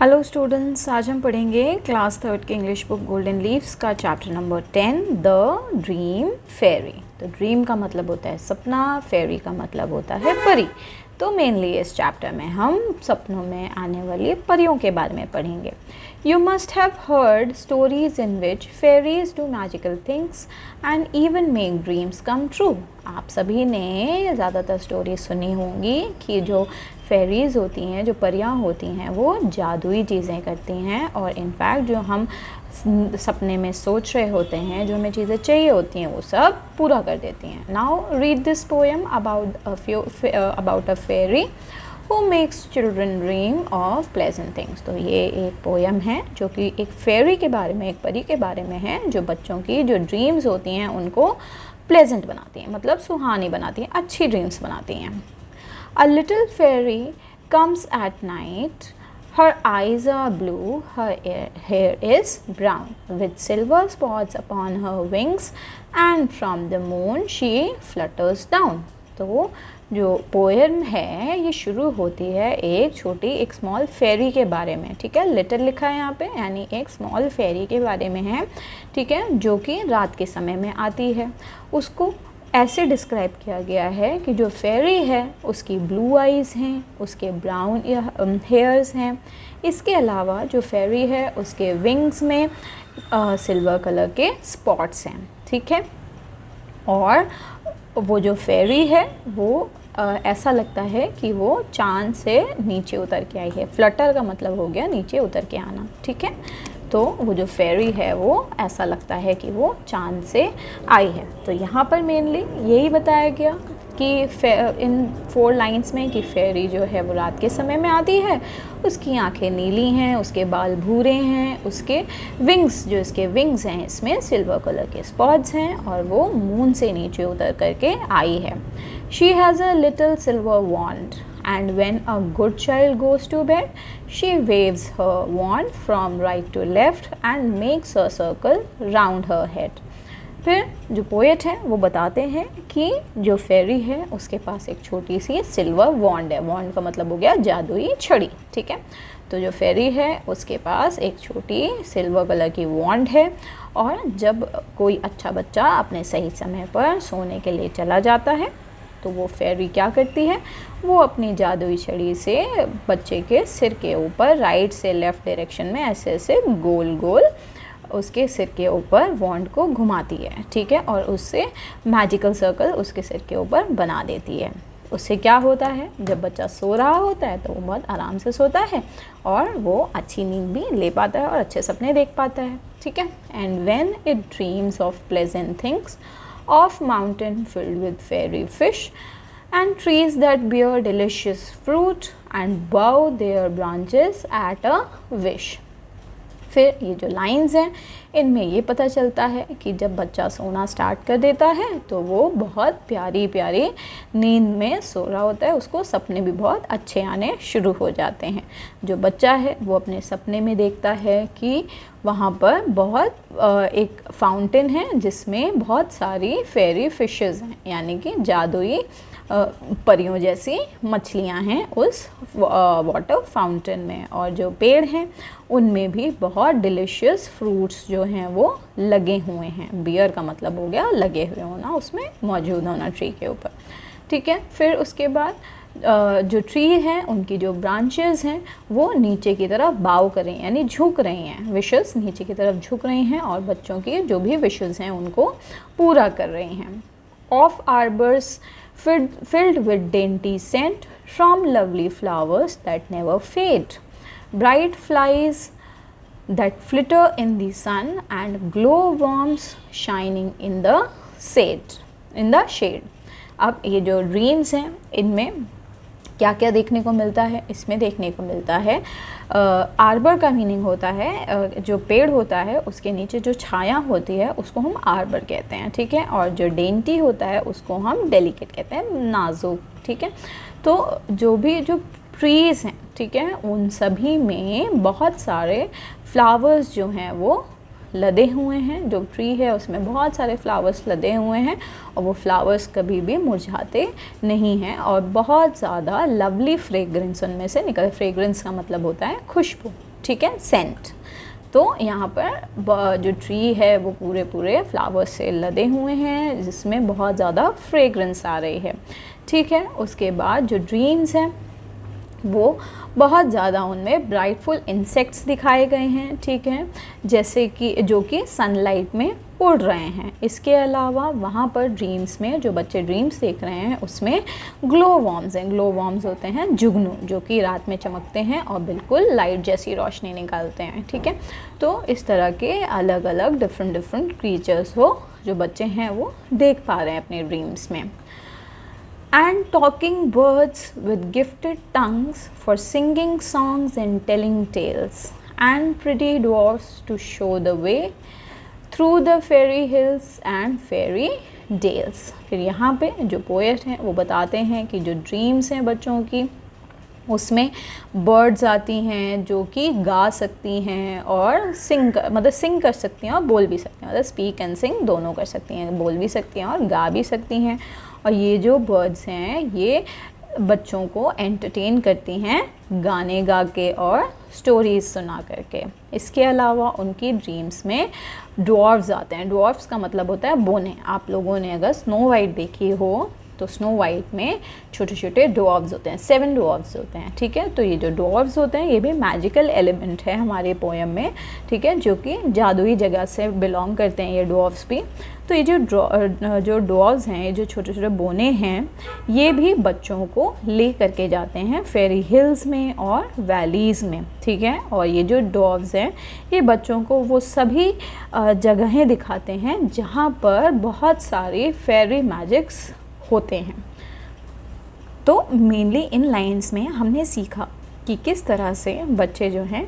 Hello students, आज हम पढ़ेंगे क्लास थर्ड के इंग्लिश बुक गोल्डन लीव्स का चैप्टर नंबर 10 द ड्रीम फेरी। तो ड्रीम का मतलब होता है सपना, फेरी का मतलब होता है परी। तो मेनली इस चैप्टर में हम सपनों में आने वाली परियों के बारे में पढ़ेंगे। You must have heard stories in which fairies do magical things and even make dreams come true. आप सभी ने ज़्यादातर स्टोरी सुनी होंगी कि जो फेरीज़ होती हैं, जो परियां होती हैं, वो जादुई चीज़ें करती हैं और इनफैक्ट जो हम सपने में सोच रहे होते हैं, जो हमें चीज़ें चाहिए होती हैं, वो सब पूरा कर देती हैं। Now read this poem about a fairy who makes children dream of pleasant things. तो ये एक पोएम है जो कि एक फेरी के बारे में, एक परी के बारे में है, जो बच्चों की जो ड्रीम्स होती हैं उनको प्लेजेंट बनाती हैं, मतलब सुहानी बनाती हैं, अच्छी ड्रीम्स बनाती हैं। A little fairy comes at night. Her eyes are blue, her hair is brown, with silver spots upon her wings, and from the moon she flutters down. तो जो पोएम है ये शुरू होती है एक स्मॉल फेरी के बारे में, ठीक है। लिटिल लिखा है यहाँ पे, यानी एक स्मॉल फेरी के बारे में है, ठीक है, जो कि रात के समय में आती है। उसको ऐसे डिस्क्राइब किया गया है कि जो फेरी है उसकी ब्लू आइज़ हैं, उसके ब्राउन हेयर्स हैं। इसके अलावा जो फेरी है उसके विंग्स में सिल्वर कलर के स्पॉट्स हैं, ठीक है। और वो जो फेरी है वो ऐसा लगता है कि वो चाँद से नीचे उतर के आई है। फ्लटर का मतलब हो गया नीचे उतर के आना, ठीक है। तो वो जो फेरी है वो ऐसा लगता है कि वो चाँद से आई है। तो यहाँ पर मेनली यही बताया गया कि इन 4 लाइंस में कि फेरी जो है वो रात के समय में आती है, उसकी आंखें नीली हैं, उसके बाल भूरे हैं, उसके विंग्स, जो इसके विंग्स हैं इसमें सिल्वर कलर के स्पॉट्स हैं और वो मून से नीचे उतर करके आई है। She has a little silver wand and when a good child goes to bed, she waves her wand from right to left and makes a circle round her head. फिर जो पोएट है वो बताते हैं कि जो फेरी है उसके पास एक छोटी सी सिल्वर वॉन्ड है। वॉन्ड का मतलब हो गया जादुई छड़ी, ठीक है। तो जो फेरी है उसके पास एक छोटी सिल्वर कलर की वॉन्ड है और जब कोई अच्छा बच्चा अपने सही समय पर सोने के लिए चला जाता है तो वो फेरी क्या करती है, वो अपनी जादुई छड़ी से बच्चे के सिर के ऊपर राइट से लेफ़्ट डायरेक्शन में ऐसे ऐसे गोल गोल उसके सिर के ऊपर वॉन्ड को घुमाती है, ठीक है। और उससे मैजिकल सर्कल उसके सिर के ऊपर बना देती है। उससे क्या होता है, जब बच्चा सो रहा होता है तो वो बहुत आराम से सोता है और वो अच्छी नींद भी ले पाता है और अच्छे सपने देख पाता है, ठीक है। And when it dreams of pleasant things, of mountain filled with fairy fish and trees that bear delicious fruit and bow their branches at a wish। फिर ये जो लाइंस हैं इनमें ये पता चलता है कि जब बच्चा सोना स्टार्ट कर देता है तो वो बहुत प्यारी प्यारी नींद में सो रहा होता है, उसको सपने भी बहुत अच्छे आने शुरू हो जाते हैं। जो बच्चा है वो अपने सपने में देखता है कि वहाँ पर बहुत एक फाउंटेन है जिसमें बहुत सारी फेरी फिशेस हैं, यानी कि जादुई परियों जैसी मछलियाँ हैं उस वाटर फाउंटेन में। और जो पेड़ हैं उनमें भी बहुत डिलीशियस फ्रूट्स जो हैं वो लगे हुए हैं। बियर का मतलब हो गया लगे हुए होना, उसमें मौजूद होना ट्री के ऊपर, ठीक है। फिर उसके बाद जो ट्री हैं उनकी जो ब्रांचेस हैं वो नीचे की तरफ बाव कर रही हैं, यानी झुक रही हैं, विशेस नीचे की तरफ झुक रही हैं और बच्चों की जो भी विशेस हैं उनको पूरा कर रही हैं। Of arbours filled with dainty scent from lovely flowers that never fade, bright flies that flitter in the sun and glowworms shining in the shade। अब ये जो ड्रीम्स हैं इनमें क्या क्या देखने को मिलता है, इसमें देखने को मिलता है आर्बर का मीनिंग होता है जो पेड़ होता है उसके नीचे जो छाया होती है उसको हम आर्बर कहते हैं, ठीक है। और जो डेंटी होता है उसको हम डेलिकेट कहते हैं, नाजुक, ठीक है। तो जो भी जो ट्रीज़ हैं, ठीक है, उन सभी में बहुत सारे फ्लावर्स जो हैं वो लदे हुए हैं। जो ट्री है उसमें बहुत सारे फ्लावर्स लदे हुए हैं और वो फ्लावर्स कभी भी मुरझाते नहीं हैं और बहुत ज़्यादा लवली फ्रेग्रेंस उनमें से निकल। फ्रेग्रेंस का मतलब होता है खुशबू, ठीक है, सेंट। तो यहाँ पर जो ट्री है वो पूरे पूरे फ्लावर्स से लदे हुए हैं जिसमें बहुत ज़्यादा फ्रेग्रेंस आ रही है, ठीक है। उसके बाद जो ड्रीम्स हैं वो बहुत ज़्यादा उनमें ब्राइटफुल इंसेक्ट्स दिखाए गए हैं, ठीक है, जैसे कि जो कि सनलाइट में उड़ रहे हैं। इसके अलावा वहाँ पर ड्रीम्स में जो बच्चे ड्रीम्स देख रहे हैं उसमें ग्लो वॉर्म्स हैं। ग्लो वॉर्म्स होते हैं जुगनू, जो कि रात में चमकते हैं और बिल्कुल लाइट जैसी रोशनी निकालते हैं, ठीक है। तो इस तरह के अलग अलग डिफरेंट क्रीचर्स हो जो बच्चे हैं वो देख पा रहे हैं अपने ड्रीम्स में। And talking birds with gifted tongues for singing songs and telling tales, and pretty dwarfs to show the way through the fairy hills and fairy dales। फिर यहाँ पे जो पोएट हैं वो बताते हैं कि जो ड्रीम्स हैं बच्चों की उसमें बर्ड्स आती हैं जो कि गा सकती हैं और सिंग कर सकती हैं और बोल भी सकती हैं, मतलब स्पीक एंड सिंग दोनों कर सकती हैं, बोल भी सकती हैं और गा भी सकती हैं। और ये जो बर्ड्स हैं ये बच्चों को एंटरटेन करती हैं गाने गा के और स्टोरीज़ सुना करके। इसके अलावा उनकी ड्रीम्स में ड्वार्फ्स आते हैं। ड्वार्फ्स का मतलब होता है बोने। आप लोगों ने अगर स्नो वाइट देखी हो तो स्नो वाइट में छोटे छोटे ड्वार्फ्स होते हैं, 7 ड्वार्फ्स होते हैं, ठीक है। तो ये जो ड्वार्फ्स होते हैं ये भी मैजिकल एलिमेंट है हमारे पोएम में, ठीक है, जो कि जादुई जगह से बिलोंग करते हैं ये ड्वार्फ्स भी। तो ये जो ड्वार्फ्स हैं, ये जो छोटे छोटे बोने हैं, ये भी बच्चों को ले करके जाते हैं फेरी हिल्स में और वैलीज़ में, ठीक है। और ये जो ड्वार्फ्स हैं ये बच्चों को वो सभी जगहें दिखाते हैं जहाँ पर बहुत सारी फेरी मैजिक्स होते हैं। तो मेनली इन लाइंस में हमने सीखा कि किस तरह से बच्चे जो हैं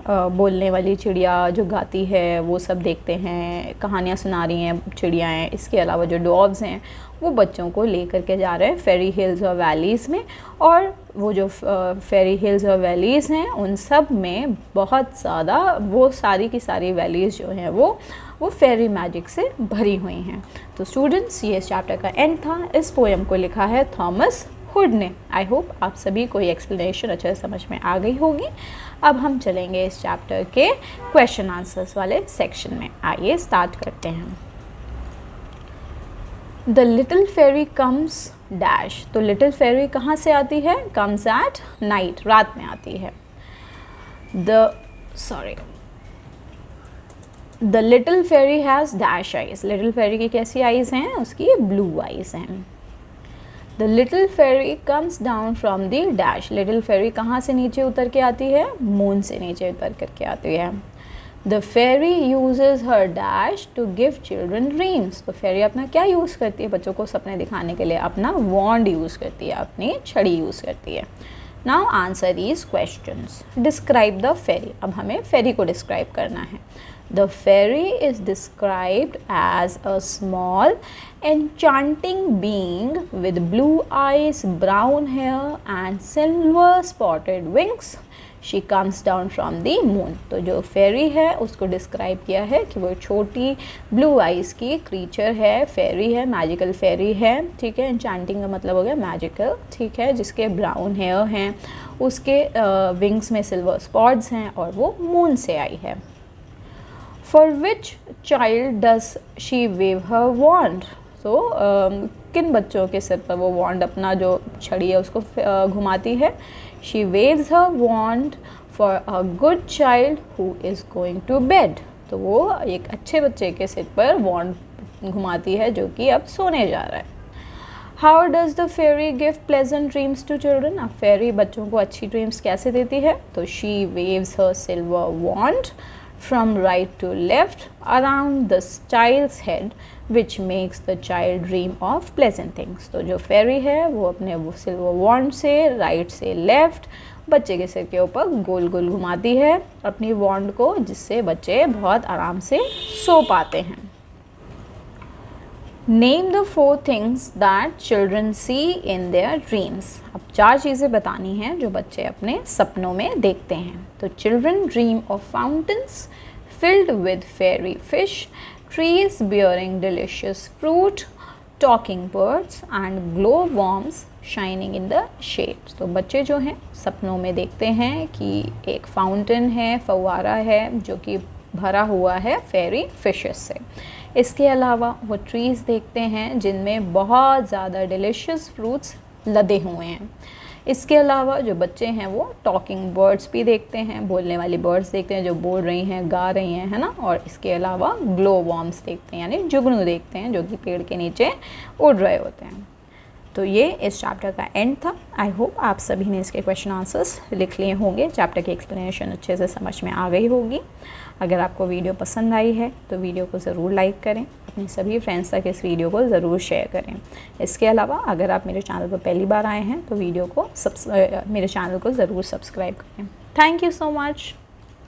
बोलने वाली चिड़िया जो गाती है वो सब देखते हैं, कहानियाँ सुना रही हैं चिड़ियाएँ। इसके अलावा जो डॉग्स हैं वो बच्चों को ले करके जा रहे हैं फेरी हिल्स और वैलीज़ में, और वो जो फेरी हिल्स और वैलीज़ हैं उन सब में बहुत ज़्यादा वो सारी की सारी वैलीज़ जो हैं वो फेरी मैजिक से भरी हुई हैं। तो स्टूडेंट्स ये इस चैप्टर का एंड था। इस पोएम को लिखा है थॉमस हुड ने। आई होप आप सभी को ये एक्सप्लेनेशन अच्छे से समझ में आ गई होगी। अब हम चलेंगे इस चैप्टर के क्वेश्चन आंसर्स वाले सेक्शन में। आइए स्टार्ट करते हैं। The little fairy comes dash. तो लिटिल फेरी कहाँ से आती है? कम्स एट नाइट, रात में आती है। The little fairy has dash eyes. Little fairy की कैसी आइज़ हैं? उसकी ब्लू आइज़ हैं। The little fairy comes down from the dash. Little fairy कहाँ से नीचे उतर के आती है? मून से नीचे उतर करके आती है। The fairy uses her dash to give children dreams. तो फेरी अपना क्या यूज़ करती है बच्चों को सपने दिखाने के लिए? अपना वॉन्ड यूज़ करती है, अपनी छड़ी यूज़ करती है। Now answer these questions. Describe the fairy. अब हमें फेरी को डिस्क्राइब करना है। The fairy is described as a small enchanting being with blue eyes, brown hair and silver spotted wings. She comes down from the moon. तो जो फेरी है उसको describe किया है कि वो छोटी ब्लू आइज़ की क्रीचर है, फेरी है, मैजिकल फेरी है, ठीक है। एंचांटिंग का मतलब हो गया मैजिकल, ठीक है, जिसके ब्राउन हेयर हैं, उसके विंग्स में सिल्वर स्पॉट्स हैं और वो मून से आई है। For which child does she wave her wand? So किन बच्चों के सिर पर वो wand अपना जो छड़ी है उसको घुमाती है? She waves her wand for a good child who is going to bed. तो वो एक अच्छे बच्चे के सिर पर wand घुमाती है जो कि अब सोने जा रहा है। How does the fairy give pleasant dreams to children? अब फेरी बच्चों को अच्छी ड्रीम्स कैसे देती है? तो she waves her silver wand from right to left around the child's head which makes the child dream of pleasant things. तो जो फेरी है वो अपने वो सिल्वर वॉन्ड से राइट से लेफ्ट बच्चे के सिर के ऊपर गोल गोल घुमाती है अपनी वॉन्ड को, जिससे बच्चे बहुत आराम से सो पाते हैं। Name the 4 things that children see in their dreams. अब 4 चीज़ें बतानी हैं जो बच्चे अपने सपनों में देखते हैं। तो children dream of fountains filled with fairy fish, trees bearing delicious fruit, talking birds and glowworms shining in the shades. तो बच्चे जो हैं सपनों में देखते हैं कि एक फाउंटेन है, फव्वारा है जो कि भरा हुआ है फेरी फिशेस से। इसके अलावा वो ट्रीज़ देखते हैं जिनमें बहुत ज़्यादा डिलीशियस फ्रूट्स लदे हुए हैं। इसके अलावा जो बच्चे हैं वो टॉकिंग बर्ड्स भी देखते हैं, बोलने वाली बर्ड्स देखते हैं जो बोल रही हैं, गा रही हैं, है ना। और इसके अलावा ग्लो वॉर्म्स देखते हैं यानी जुगनू देखते हैं जो कि पेड़ के नीचे उड़ रहे होते हैं। तो ये इस चैप्टर का एंड था। आई होप आप सभी ने इसके क्वेश्चन आंसर्स लिख लिए होंगे, चैप्टर की एक्सप्लेनेशन अच्छे से समझ में आ गई होगी। अगर आपको वीडियो पसंद आई है तो वीडियो को ज़रूर लाइक करें, अपने सभी फ्रेंड्स तक इस वीडियो को ज़रूर शेयर करें। इसके अलावा अगर आप मेरे चैनल पर पहली बार आए हैं तो मेरे चैनल को ज़रूर सब्सक्राइब करें। Thank you so much.